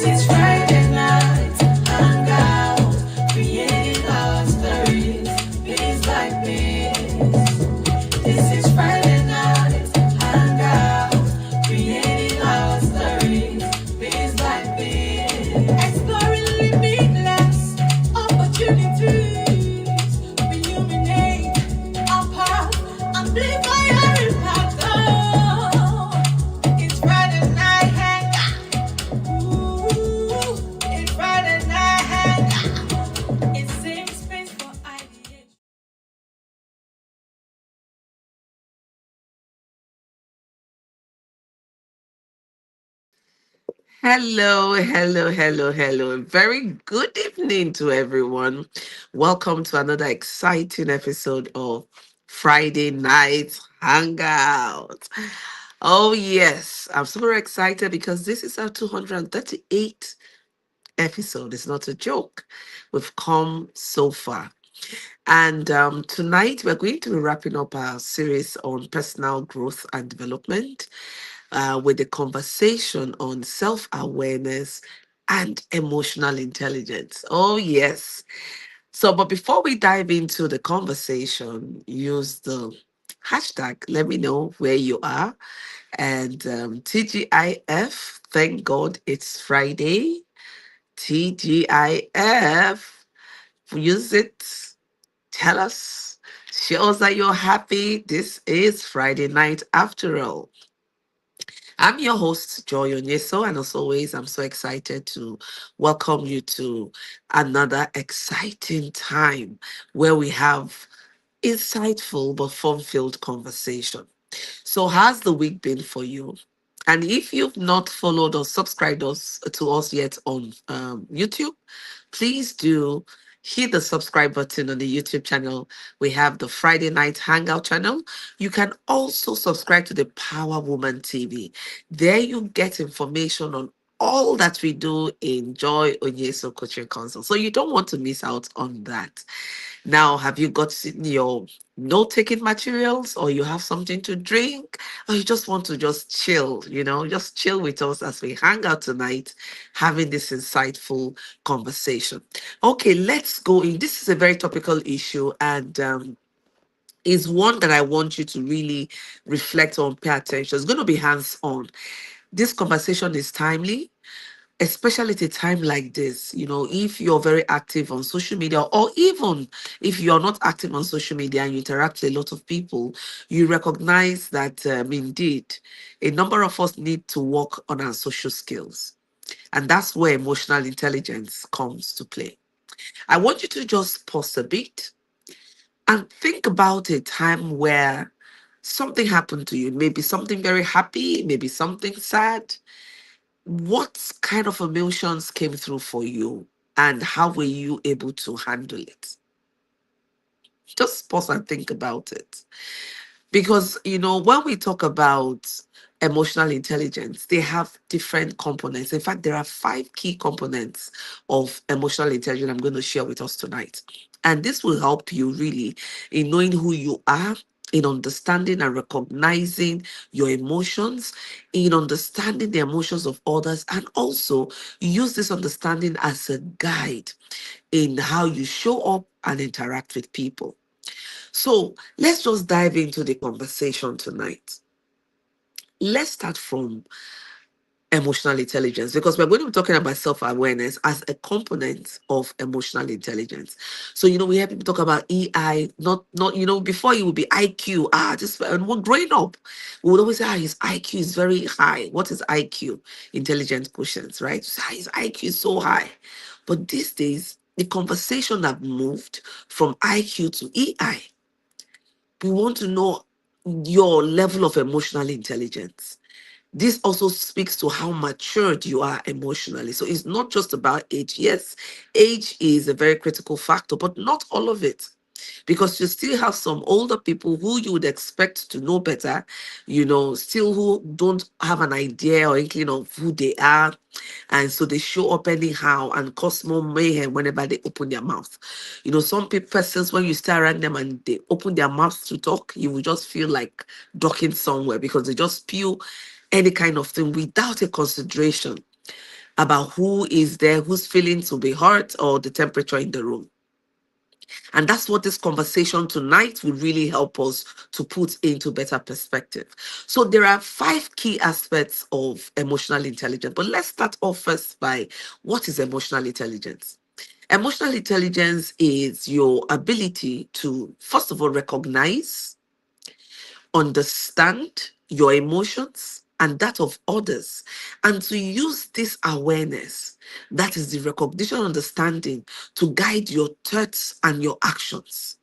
is Friday night, hangout, creating our stories, piece by piece. This is Friday night, hangout, creating our stories, piece by piece. Exploring limitless opportunities, illuminate our path, amplify our impact. Oh, it's Friday night hangout. Ooh, it's Friday night hangout. It's safe space for ideation. Hello, hello, hello, hello. Very good evening to everyone. Welcome to another exciting episode of Friday Night Hangout. Oh, yes, I'm super excited because this is our 238th episode. It's not a joke. We've come so far. And tonight we're going to be wrapping up our series on personal growth and development with a conversation on self awareness and emotional intelligence. Oh, yes. So, but before we dive into the conversation, use the hashtag, let me know where you are. And TGIF, thank God it's Friday. TGIF, use it. Tell us. Show us that you're happy. This is Friday night after all. I'm your host, Joy Onyeso, and as always, I'm so excited to welcome you to another exciting time where we have insightful but fun-filled conversation. So, how's the week been for you? And if you've not followed or subscribed to us yet on YouTube, please do hit the subscribe button on the YouTube channel. We have the Friday Night Hangout channel. You can also subscribe to the Power Woman TV. There you get information on all that we do in Joy Onyeso Coaching Council. So you don't want to miss out on that. Now, have you got your note-taking materials, or you have something to drink, or you just want to just chill, just chill with us as we hang out tonight, having this insightful conversation. Okay, let's go in. This is a very topical issue, and is one that I want you to really reflect on, pay attention. It's going to be hands-on. This conversation is timely, especially at a time like this. If you're very active on social media, or even if you're not active on social media and you interact with a lot of people, you recognize that indeed a number of us need to work on our social skills. And that's where emotional intelligence comes to play. I want you to just pause a bit and think about a time where something happened to you. Maybe something very happy, maybe something sad. What kind of emotions came through for you, and how were you able to handle it? Just pause and think about it. Because, when we talk about emotional intelligence, they have different components. In fact, there are five key components of emotional intelligence I'm going to share with us tonight. And this will help you really in knowing who you are, in understanding and recognizing your emotions, in understanding the emotions of others, and also use this understanding as a guide in how you show up and interact with people. So let's just dive into the conversation tonight. Let's start from emotional intelligence, because we're going to be talking about self-awareness as a component of emotional intelligence. So we have people talk about EI, not before it would be IQ. Just and when growing up, we would always say, his IQ is very high. What is IQ? Intelligent quotients, right? So, his IQ is so high. But these days, the conversation have moved from IQ to EI. We want to know your level of emotional intelligence. This also speaks to how matured you are emotionally. So it's not just about age. Yes, age is a very critical factor, but not all of it. Because you still have some older people who you would expect to know better, still who don't have an idea or inkling of who they are. And so they show up anyhow and cause more mayhem whenever they open their mouth. Some persons, when you stare at them and they open their mouths to talk, you will just feel like ducking somewhere, because they just spew any kind of thing without a consideration. about who is there, whose feelings will be hurt, or the temperature in the room. And that's what this conversation tonight will really help us to put into better perspective. So there are 5 key aspects of emotional intelligence. But let's start off first by what is emotional intelligence? Emotional intelligence is your ability to, first of all, recognize, understand your emotions and that of others, and to use this awareness, that is the recognition, understanding, to guide your thoughts and your actions.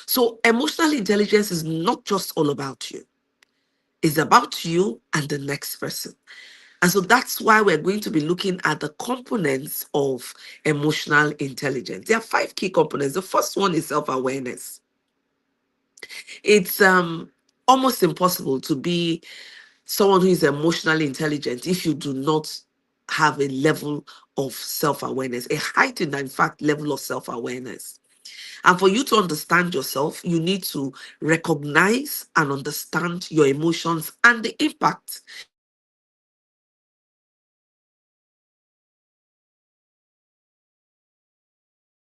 So, emotional intelligence is not just all about you, it's about you and the next person. And so that's why we're going to be looking at the components of emotional intelligence. There are 5 key components. The first one is self awareness. It's almost impossible to be someone who is emotionally intelligent if you do not have a level of self-awareness, a heightened, in fact, level of self-awareness. And for you to understand yourself, you need to recognize and understand your emotions and the impact your emotions have on the people around you. So self-awareness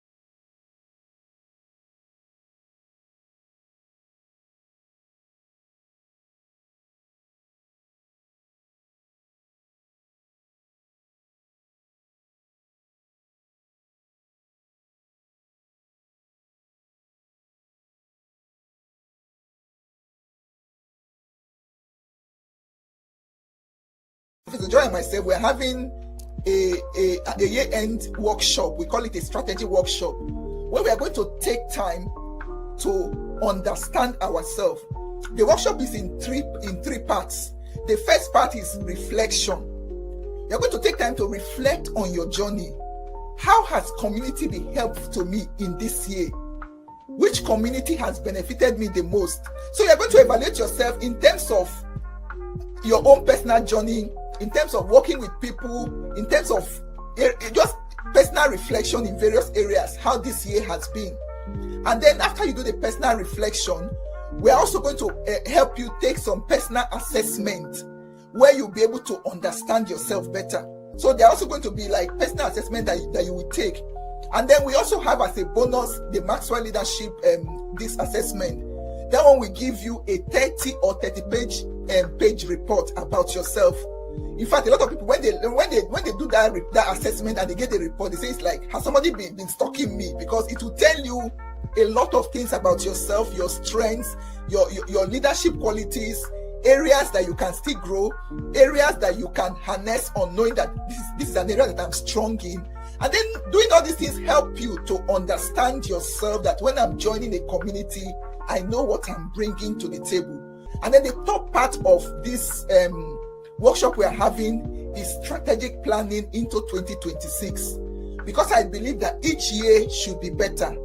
is Professor Joy and myself, we're having a year-end workshop. We call it a strategy workshop, where we are going to take time to understand ourselves. The workshop is in three parts. The first part is reflection. You're going to take time to reflect on your journey. How has community been helpful to me in this year? Which community has benefited me the most? So you're going to evaluate yourself in terms of your own personal journey, in terms of working with people, in terms of just personal reflection in various areas, how this year has been. And then after you do the personal reflection, we're also going to help you take some personal assessment where you'll be able to understand yourself better. So there are also going to be like personal assessment that you will take. And then we also have as a bonus the Maxwell Leadership this assessment. That one will give you a 30 or 30 page report about yourself. In fact, a lot of people when they do that assessment and they get the report, they say it's like, has somebody been stalking me? Because it will tell you a lot of things about yourself, your strengths, your leadership qualities, areas that you can still grow, areas that you can harness on knowing that this is an area that I'm strong in. And then doing all these things help you to understand yourself, that when I'm joining a community, I know what I'm bringing to the table. And then the top part of this workshop we are having is strategic planning into 2026. Because I believe that each year should be better.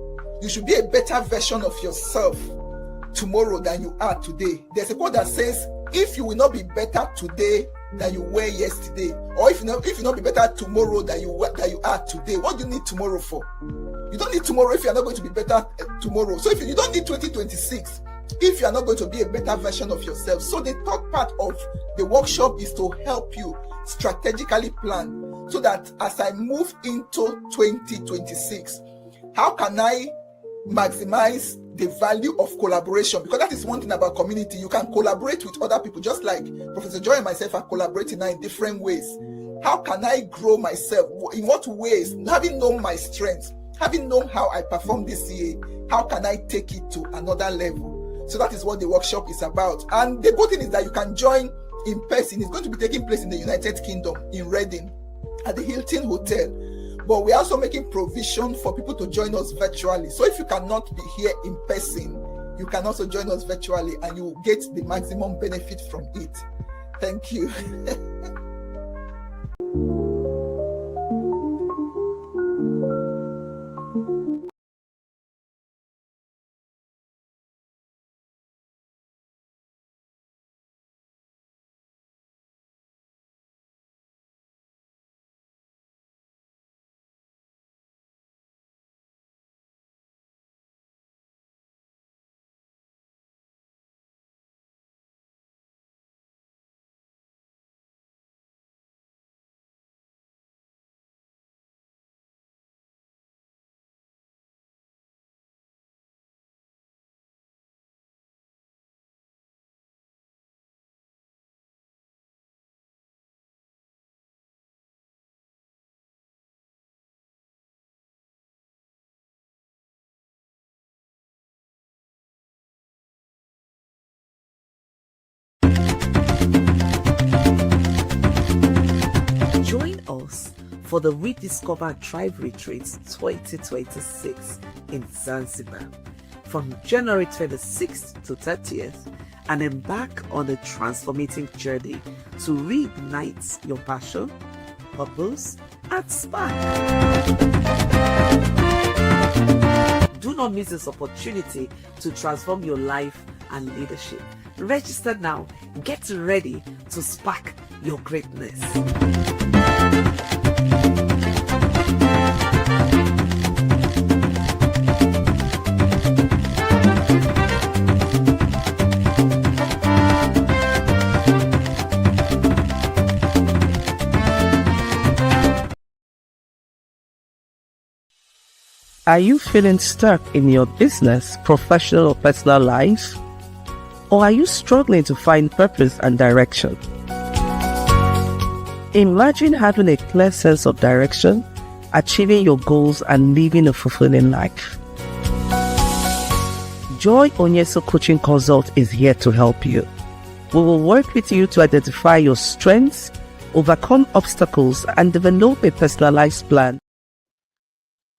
You should be a better version of yourself tomorrow than you are today. There's a quote that says, if you will not be better today than you were yesterday, or if you not be better tomorrow than you are today, what do you need tomorrow for? You don't need tomorrow if you're not going to be better tomorrow. So if you don't need 2026 if you are not going to be a better version of yourself. So the third part of the workshop is to help you strategically plan, so that as I move into 2026, how can I maximize the value of collaboration? Because that is one thing about community. You can collaborate with other people, just like Professor Joy and myself are collaborating now in different ways. How can I grow myself? In what ways? Having known my strengths, having known how I performed this year, how can I take it to another level? So that is what the workshop is about. And the good thing is that you can join in person. It's going to be taking place in the United Kingdom, in Reading, at the Hilton Hotel. But we're also making provision for people to join us virtually. So if you cannot be here in person, you can also join us virtually and you will get the maximum benefit from it. Thank you. us for the Rediscover and Thrive Retreat 2026 in Zanzibar from January 26th to 30th and embark on a transformative journey to reignite your passion, purpose, and spark. Do not miss this opportunity to transform your life and leadership. Register now. Get ready to spark your greatness. Are you feeling stuck in your business, professional, or personal life? Or are you struggling to find purpose and direction? Imagine having a clear sense of direction, achieving your goals, and living a fulfilling life. Joy Onyeso Coaching Consult is here to help you. We will work with you to identify your strengths, overcome obstacles, and develop a personalized plan.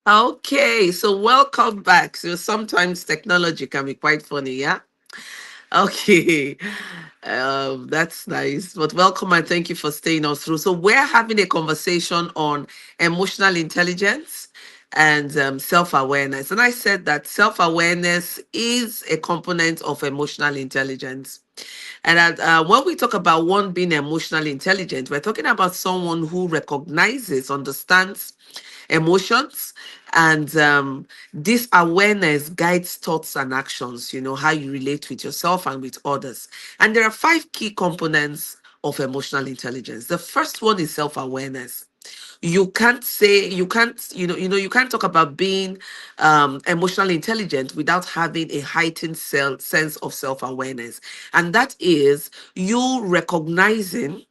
Okay, so welcome back. So sometimes technology can be quite funny, yeah? Okay, that's nice. But welcome and thank you for staying us through. So we're having a conversation on emotional intelligence and self-awareness. And I said that self-awareness is a component of emotional intelligence. And when we talk about one being emotionally intelligent, we're talking about someone who recognizes, understands emotions, and this awareness guides thoughts and actions, how you relate with yourself and with others. And there are 5 key components of emotional intelligence. The first one is self-awareness. You can't talk about being emotionally intelligent without having a heightened sense of self-awareness. And that is you recognizing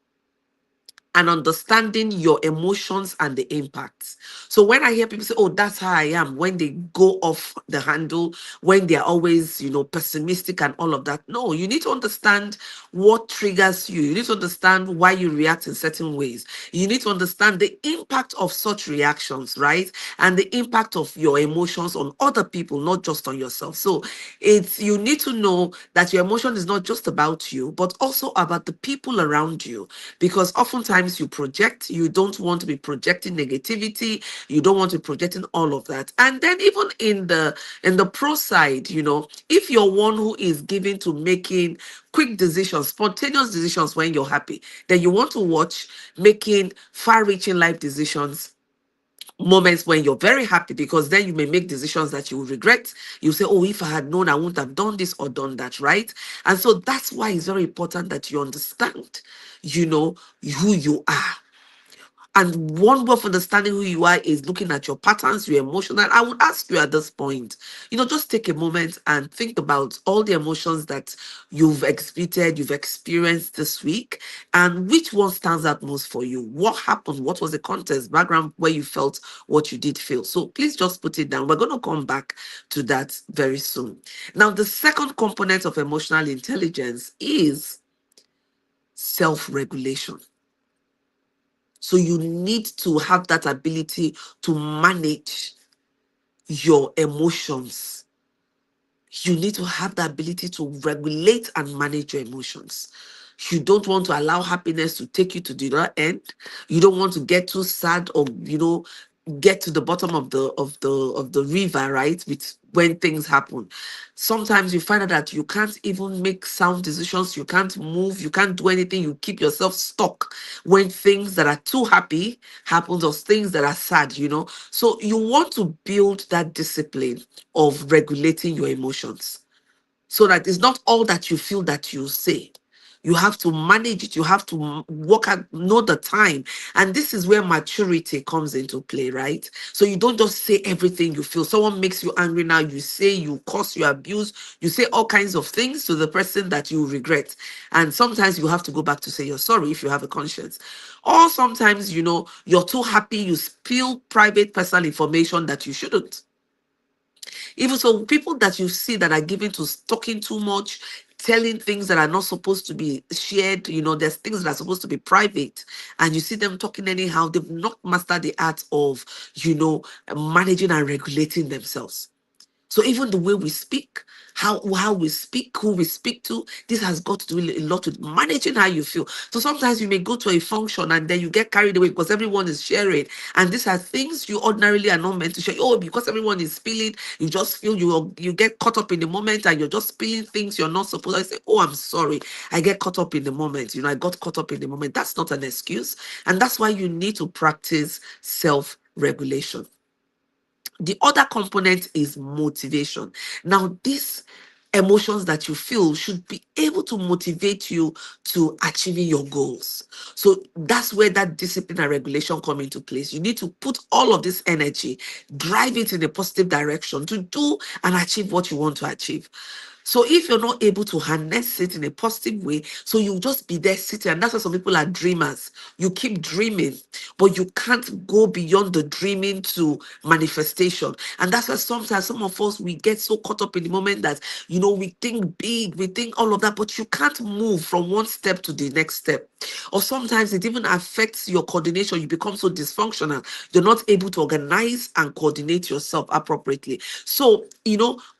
and understanding your emotions and the impacts. So when I hear people say, oh, that's how I am, when they go off the handle, when they're always, pessimistic and all of that. No, you need to understand what triggers you. You need to understand why you react in certain ways. You need to understand the impact of such reactions, right? And the impact of your emotions on other people, not just on yourself. So you need to know that your emotion is not just about you, but also about the people around you. Because oftentimes you project, you don't want to be projecting negativity, you don't want to be projecting all of that. And then even in the pro side, if you're one who is given to making quick decisions, spontaneous decisions when you're happy, then you want to watch making far-reaching life decisions moments when you're very happy, because then you may make decisions that you will regret. You say, oh, if I had known, I wouldn't have done this or done that, right? And so that's why it's very important that you understand, who you are. And one way of understanding who you are is looking at your patterns, your emotional. I would ask you at this point, just take a moment and think about all the emotions that you've experienced this week, and which one stands out most for you. What happened? What was the context, background where you felt what you did feel? So please just put it down. We're going to come back to that very soon. Now, the second component of emotional intelligence is self-regulation. So you need to have that ability to manage your emotions. You need to have the ability to regulate and manage your emotions. You don't want to allow happiness to take you to the other end. You don't want to get too sad or get to the bottom of the river, right? When things happen, sometimes you find out that you can't even make sound decisions, you can't move, you can't do anything, you keep yourself stuck when things that are too happy happens or things that are sad. So you want to build that discipline of regulating your emotions, so that it's not all that you feel that you say. You have to manage it. You have to work out, know the time. And this is where maturity comes into play, right? So you don't just say everything you feel. Someone makes you angry now, you say, you curse, you abuse, you say all kinds of things to the person that you regret. And sometimes you have to go back to say you're sorry if you have a conscience. Or sometimes, you're too happy, you spill private personal information that you shouldn't. Even so, people that you see that are given to talking too much, telling things that are not supposed to be shared, there's things that are supposed to be private, and you see them talking anyhow, they've not mastered the art of, managing and regulating themselves. So even the way we speak, how we speak, who we speak to, this has got to do a lot with managing how you feel. So sometimes you may go to a function and then you get carried away because everyone is sharing, and these are things you ordinarily are not meant to share. Oh, because everyone is spilling, you just feel you get caught up in the moment and you're just spilling things you're not supposed to say. Oh, I'm sorry, I get caught up in the moment. I got caught up in the moment. That's not an excuse, and that's why you need to practice self-regulation. The other component is motivation. Now, these emotions that you feel should be able to motivate you to achieving your goals. So that's where that discipline and regulation come into place. You need to put all of this energy, drive it in a positive direction to do and achieve what you want to achieve. So if you're not able to harness it in a positive way, so you just be there sitting, and that's why some people are dreamers. You keep dreaming, but you can't go beyond the dreaming to manifestation. And that's why sometimes some of us, we get so caught up in the moment that, we think big, we think all of that, but you can't move from one step to the next step. Or sometimes it even affects your coordination. You become so dysfunctional. You're not able to organize and coordinate yourself appropriately. So,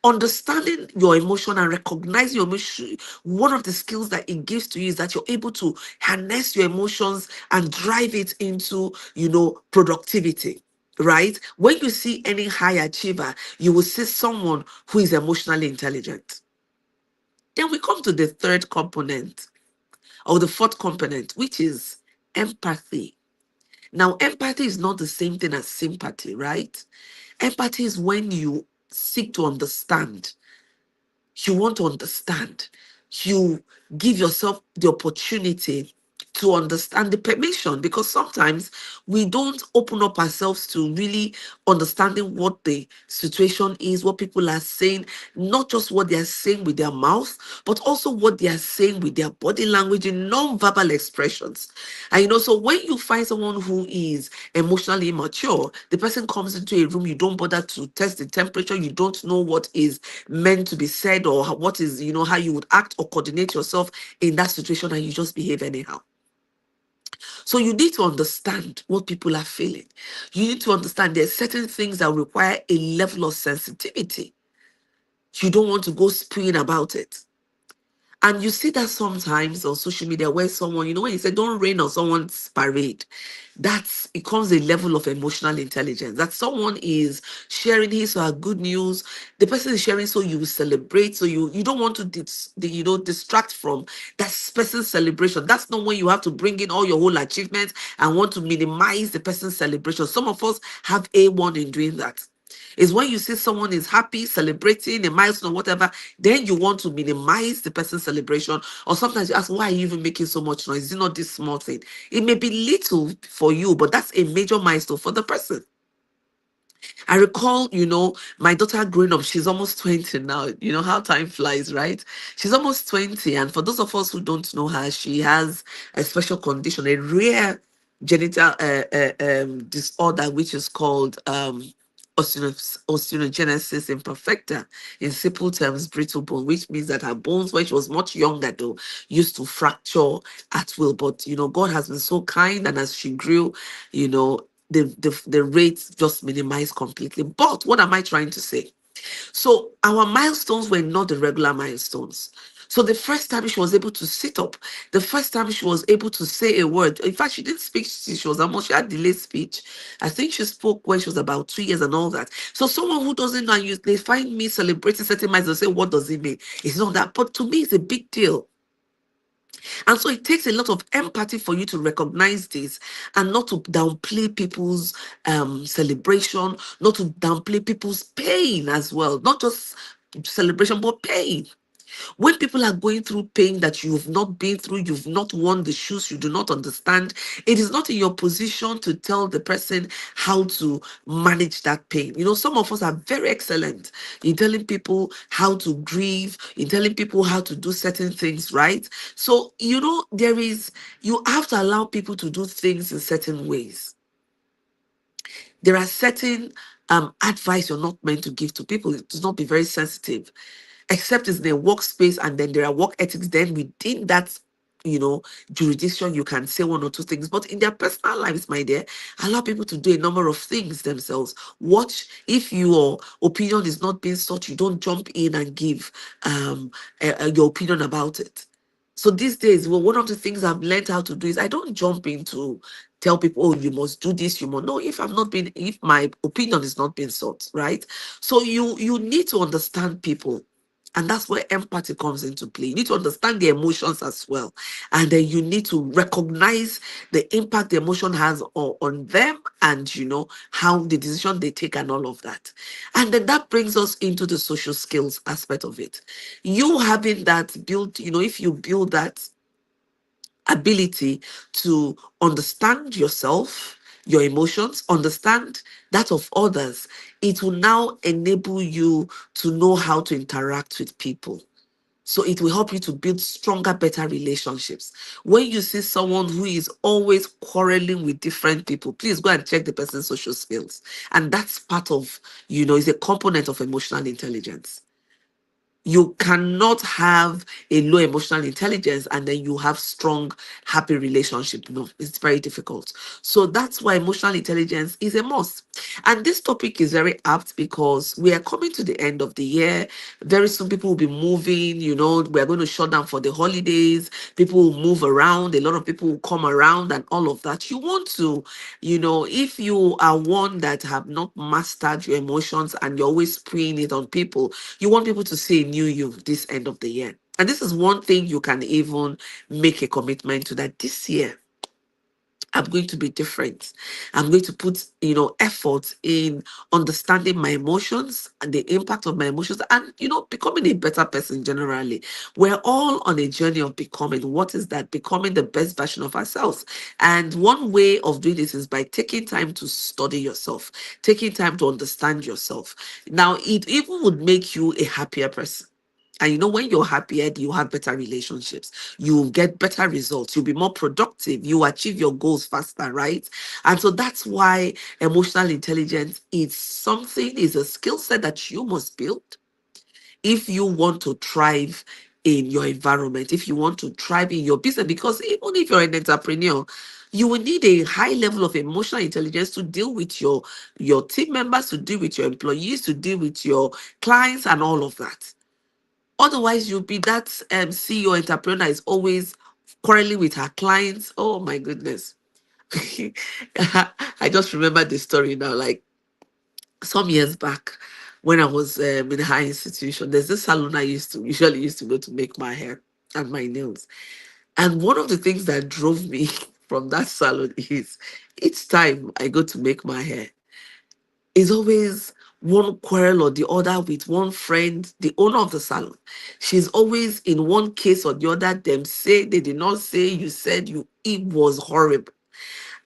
understanding your emotion and recognizing your emotion, one of the skills that it gives to you is that you're able to harness your emotions and drive it into, productivity. Right? When you see any high achiever, you will see someone who is emotionally intelligent. Then we come to the third component, or the fourth component, which is empathy. Now, empathy is not the same thing as sympathy, right? Empathy is when you seek to understand. You want to understand. You give yourself the opportunity to understand, the permission, because sometimes we don't open up ourselves to really understanding what the situation is, what people are saying, not just what they are saying with their mouth, but also what they are saying with their body language and non-verbal expressions. And so when you find someone who is emotionally immature, the person comes into a room, you don't bother to test the temperature, you don't know what is meant to be said, or what is, how you would act or coordinate yourself in that situation, and you just behave anyhow. So you need to understand what people are feeling. You need to understand there's certain things that require a level of sensitivity. You don't want to go spewing about it. And you see that sometimes on social media where someone, when you say don't rain on someone's parade, it comes a level of emotional intelligence. That someone is sharing his or her good news, the person is sharing, so you celebrate. So you don't want to distract from that person's celebration. That's not when you have to bring in all your whole achievements and want to minimize the person's celebration. Some of us have A1 in doing that. Is when you see someone is happy, celebrating a milestone or whatever, then you want to minimize the person's celebration. Or sometimes you ask, why are you even making so much noise? Is it not this small thing? It may be little for you, but that's a major milestone for the person. I recall, my daughter growing up, she's almost 20 now. You know how time flies, right? She's almost 20. And for those of us who don't know her, she has a special condition, a rare genital disorder, which is called osteogenesis imperfecta. In simple terms, brittle bone, which means that her bones, when she was much younger, though, used to fracture at will. But, God has been so kind. And as she grew, the rates just minimized completely. But what am I trying to say? So our milestones were not the regular milestones. So the first time she was able to sit up, the first time she was able to say a word, in fact, she didn't speak, she had delayed speech. I think she spoke when she was about 2 years and all that. So someone who doesn't know, they find me celebrating certain milestones, they say, what does it mean? It's not that, but to me, it's a big deal. And so it takes a lot of empathy for you to recognize this and not to downplay people's celebration, not to downplay people's pain as well. Not just celebration, but pain. When people are going through pain that you've not been through, you've not worn the shoes, you do not understand, it is not in your position to tell the person how to manage that pain. Some of us are very excellent in telling people how to grieve, in telling people how to do certain things, right? So, you have to allow people to do things in certain ways. There are certain advice you're not meant to give to people. It does not be very sensitive, except it's in a workspace and then there are work ethics. Then within that, jurisdiction, you can say one or two things. But in their personal lives, my dear, allow people to do a number of things themselves. Watch if your opinion is not being sought, you don't jump in and give your opinion about it. So these days, well, one of the things I've learned how to do is I don't jump into tell people, oh, you must do this, you must. No, if my opinion is not being sought, right? So you need to understand people. And that's where empathy comes into play. You need to understand the emotions as well. And then you need to recognize the impact the emotion has on them, and how the decision they take and all of that. And then that brings us into the social skills aspect of it. You having that built, if you build that ability to understand yourself, your emotions, understand that of others, it will now enable you to know how to interact with people. So it will help you to build stronger, better relationships. When you see someone who is always quarreling with different people, please go and check the person's social skills. And that's part of, is a component of emotional intelligence. You cannot have a low emotional intelligence and then you have strong, happy relationship. No, it's very difficult. So that's why emotional intelligence is a must. And this topic is very apt because we are coming to the end of the year. Very soon people will be moving, we're going to shut down for the holidays. People will move around. A lot of people will come around and all of that. You want to, if you are one that have not mastered your emotions and you're always spraying it on people, you want people to see a new you this end of the year. And this is one thing you can even make a commitment to, that this year I'm going to be different. I'm going to put, effort in understanding my emotions and the impact of my emotions and, becoming a better person generally. We're all on a journey of becoming. What is that? Becoming the best version of ourselves. And one way of doing this is by taking time to study yourself, taking time to understand yourself. Now, it even would make you a happier person. And when you're happier, you have better relationships. You get better results. You'll be more productive. You achieve your goals faster, right? And so that's why emotional intelligence is a skill set that you must build if you want to thrive in your environment, if you want to thrive in your business. Because even if you're an entrepreneur, you will need a high level of emotional intelligence to deal with your team members, to deal with your employees, to deal with your clients and all of that. Otherwise, you'll be that CEO entrepreneur is always quarreling with her clients. Oh my goodness. I just remember the story now. Like some years back, when I was in a high institution, there's this salon I usually used to go to make my hair and my nails. And one of the things that drove me from that salon is each time I go to make my hair, is always one quarrel or the other with one friend, the owner of the salon. She's always in one case or the other. Them say they did not say, you said you. It was horrible.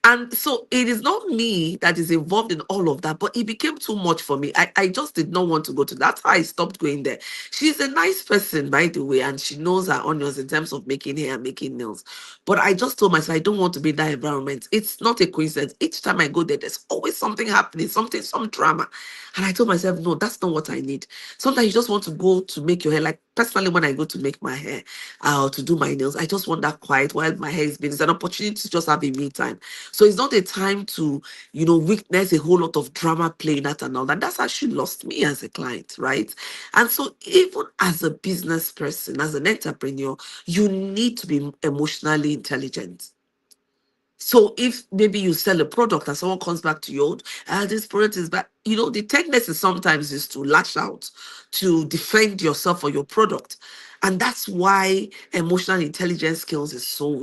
And so it is not me that is involved in all of that, but it became too much for me. I just did not want to go to that. That's how I stopped going there. She's a nice person, by the way, and she knows her onions in terms of making hair and making nails. But I just told myself I don't want to be in that environment. It's not a coincidence. Each time I go there, there's always something happening, some drama. And I told myself, no, that's not what I need. Sometimes you just want to go to make your hair. Like personally, when I go to make my hair or to do my nails, I just want that quiet while my hair is being. It's an opportunity to just have a me time. So it's not a time to, witness a whole lot of drama playing out and all that. That's actually lost me as a client, right? And so even as a business person, as an entrepreneur, you need to be emotionally intelligent. So if maybe you sell a product and someone comes back to you, this product is bad, the tendency sometimes is to lash out, to defend yourself or your product. And that's why emotional intelligence skills is so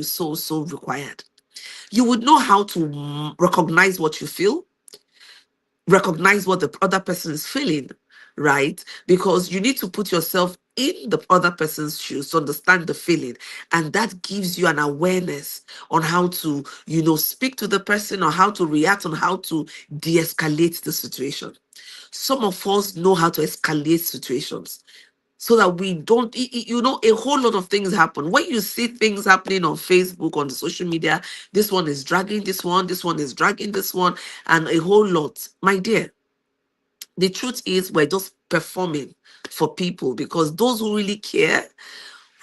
required. You would know how to recognize what you feel, recognize what the other person is feeling, right? Because you need to put yourself in the other person's shoes to understand the feeling. And that gives you an awareness on how to, speak to the person or how to react, on how to de-escalate the situation. Some of us know how to escalate situations so that we don't, a whole lot of things happen. When you see things happening on Facebook, on the social media, this one is dragging this one is dragging this one, and a whole lot. My dear, The truth is, we're just performing for people, because those who really care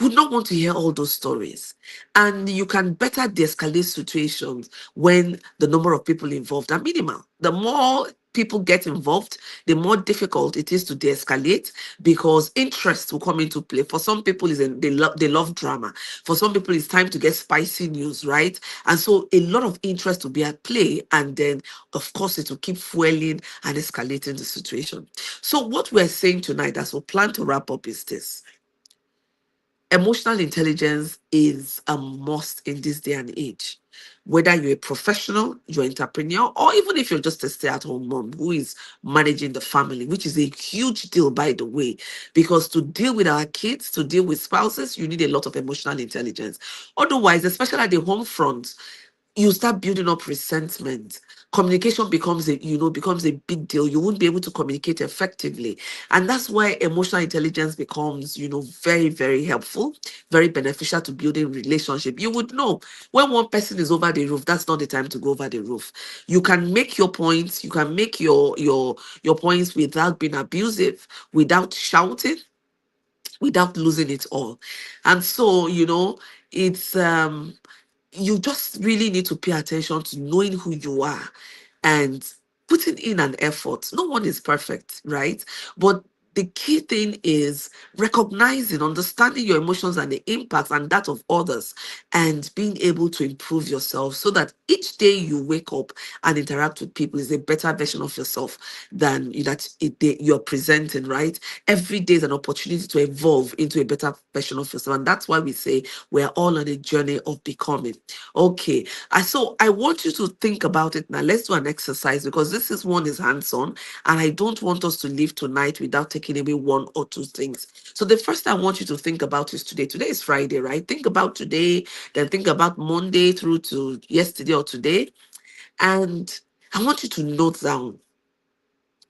would not want to hear all those stories. And you can better de escalate situations when the number of people involved are minimal. The more people get involved, the more difficult it is to de escalate, because interest will come into play. For some people, they love drama. For some people, it's time to get spicy news, right? And so a lot of interest will be at play. And then, of course, it will keep fueling and escalating the situation. So, what we're saying tonight, as we plan to wrap up, is this: emotional intelligence is a must in this day and age. Whether you're a professional, you're an entrepreneur, or even if you're just a stay-at-home mom who is managing the family, which is a huge deal, by the way, because to deal with our kids, to deal with spouses, you need a lot of emotional intelligence. Otherwise, especially at the home front, you start building up resentment. Communication becomes a big deal. You won't be able to communicate effectively. And that's why emotional intelligence becomes, very, very helpful, very beneficial to building relationship. You would know when one person is over the roof, that's not the time to go over the roof. You can make your points, you can make your points without being abusive, without shouting, without losing it all. And so, it's you just really need to pay attention to knowing who you are and putting in an effort. No one is perfect, right? But the key thing is recognizing, understanding your emotions and the impacts and that of others, and being able to improve yourself so that each day you wake up and interact with people is a better version of yourself than you're presenting, right? Every day is an opportunity to evolve into a better version of yourself. And that's why we say we're all on a journey of becoming. Okay. So I want you to think about it now. Let's do an exercise, because this is one is hands-on, and I don't want us to leave tonight without taking away one or two things. So the first I want you to think about is today. Today is Friday, right? Think about today, then think about Monday through to yesterday or today. And I want you to note down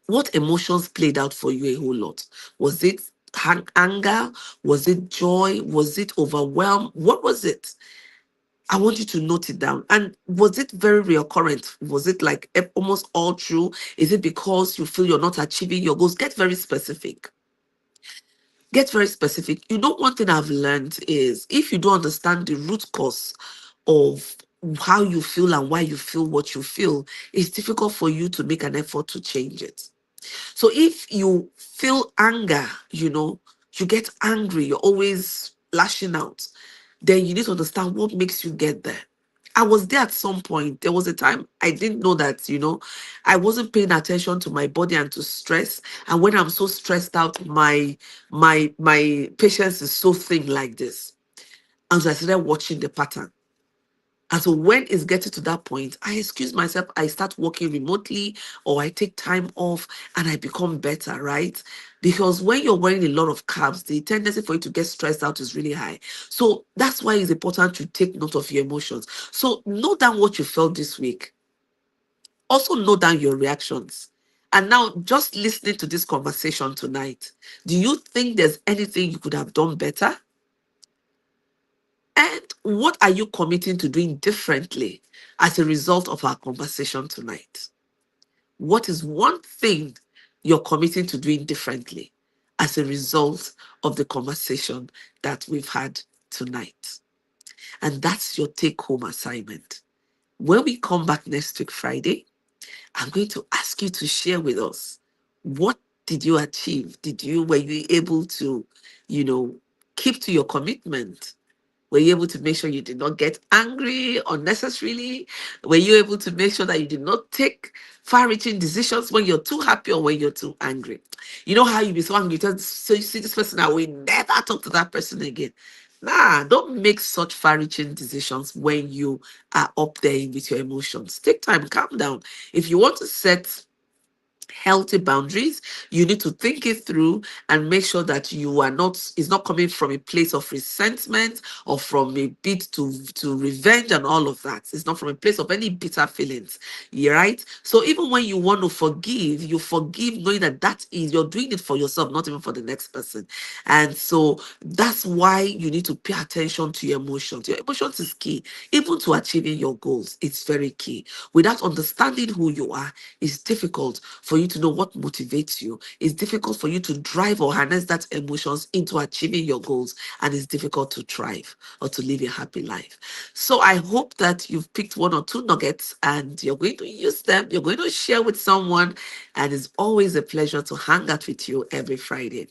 what emotions played out for you a whole lot. Was it anger? Was it joy? Was it overwhelm? What was it? I want you to note it down. And was it very recurrent? Was it like almost all true? Is it because you feel you're not achieving your goals? Get very specific. Get very specific. One thing I've learned is, if you don't understand the root cause of how you feel and why you feel what you feel, it's difficult for you to make an effort to change it. So if you feel anger, you get angry, you're always lashing out, then you need to understand what makes you get there. I was there at some point. There was a time I didn't know that, I wasn't paying attention to my body and to stress. And when I'm so stressed out, my patience is so thin like this. And so I started watching the pattern. And so when it's getting to that point, I excuse myself, I start working remotely, or I take time off, and I become better, right? Because when you're wearing a lot of carbs, the tendency for you to get stressed out is really high. So that's why it's important to take note of your emotions. So note down what you felt this week. Also note down your reactions. And now, just listening to this conversation tonight, do you think there's anything you could have done better? And what are you committing to doing differently as a result of our conversation tonight? What is one thing you're committing to doing differently as a result of the conversation that we've had tonight? And that's your take home assignment. When we come back next week, Friday, I'm going to ask you to share with us, what did you achieve? Were you able to, keep to your commitment? Were you able to make sure you did not get angry unnecessarily? Were you able to make sure that you did not take far-reaching decisions when you're too happy or when you're too angry? You know how you be so angry, so you see this person, I will never talk to that person again. Nah, don't make such far-reaching decisions when you are up there with your emotions. Take time, calm down. If you want to set healthy boundaries, you need to think it through and make sure that it's not coming from a place of resentment or from a bit to revenge and all of that. It's not from a place of any bitter feelings. Yeah, right? So even when you want to forgive, you forgive knowing that you're doing it for yourself, not even for the next person. And so that's why you need to pay attention to your emotions. Your emotions is key. Even to achieving your goals, it's very key. Without understanding who you are, it's difficult for you you to know what motivates you. It's difficult for you to drive or harness that emotions into achieving your goals, and it's difficult to thrive or to live a happy life. So I hope that you've picked one or two nuggets and you're going to use them. You're going to share with someone, and it's always a pleasure to hang out with you every Friday.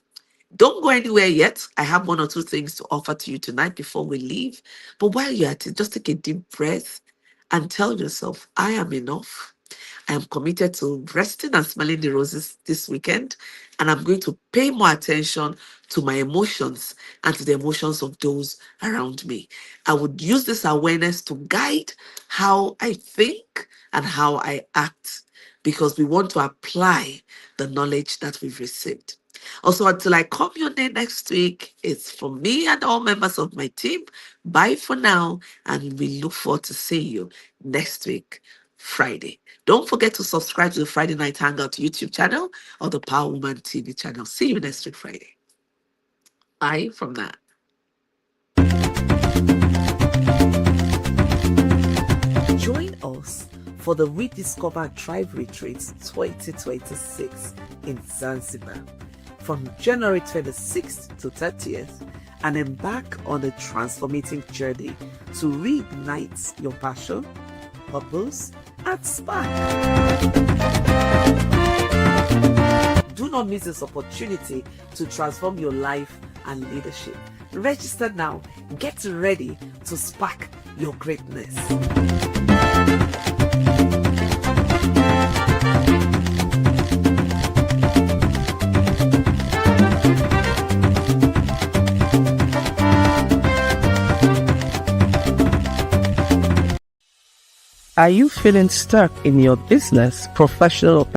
Don't go anywhere yet. I have one or two things to offer to you tonight before we leave. But while you're at it, just take a deep breath and tell yourself, I am enough. I am committed to resting and smelling the roses this weekend, and I'm going to pay more attention to my emotions and to the emotions of those around me. I would use this awareness to guide how I think and how I act, because we want to apply the knowledge that we've received. Also, until I come your day next week, it's from me and all members of my team. Bye for now, and we look forward to seeing you next week, Friday. Don't forget to subscribe to the Friday Night Hangout YouTube channel or the Power Woman TV channel. See you next week, Friday. Bye from now. Join us for the Rediscover Drive Retreats 2026 in Zanzibar from January 26th to 30th, and embark on a transformating journey to reignite your passion, purpose, and spark. Do not miss this opportunity to transform your life and leadership. Register now. Get ready to spark your greatness. Are you feeling stuck in your business, professional, or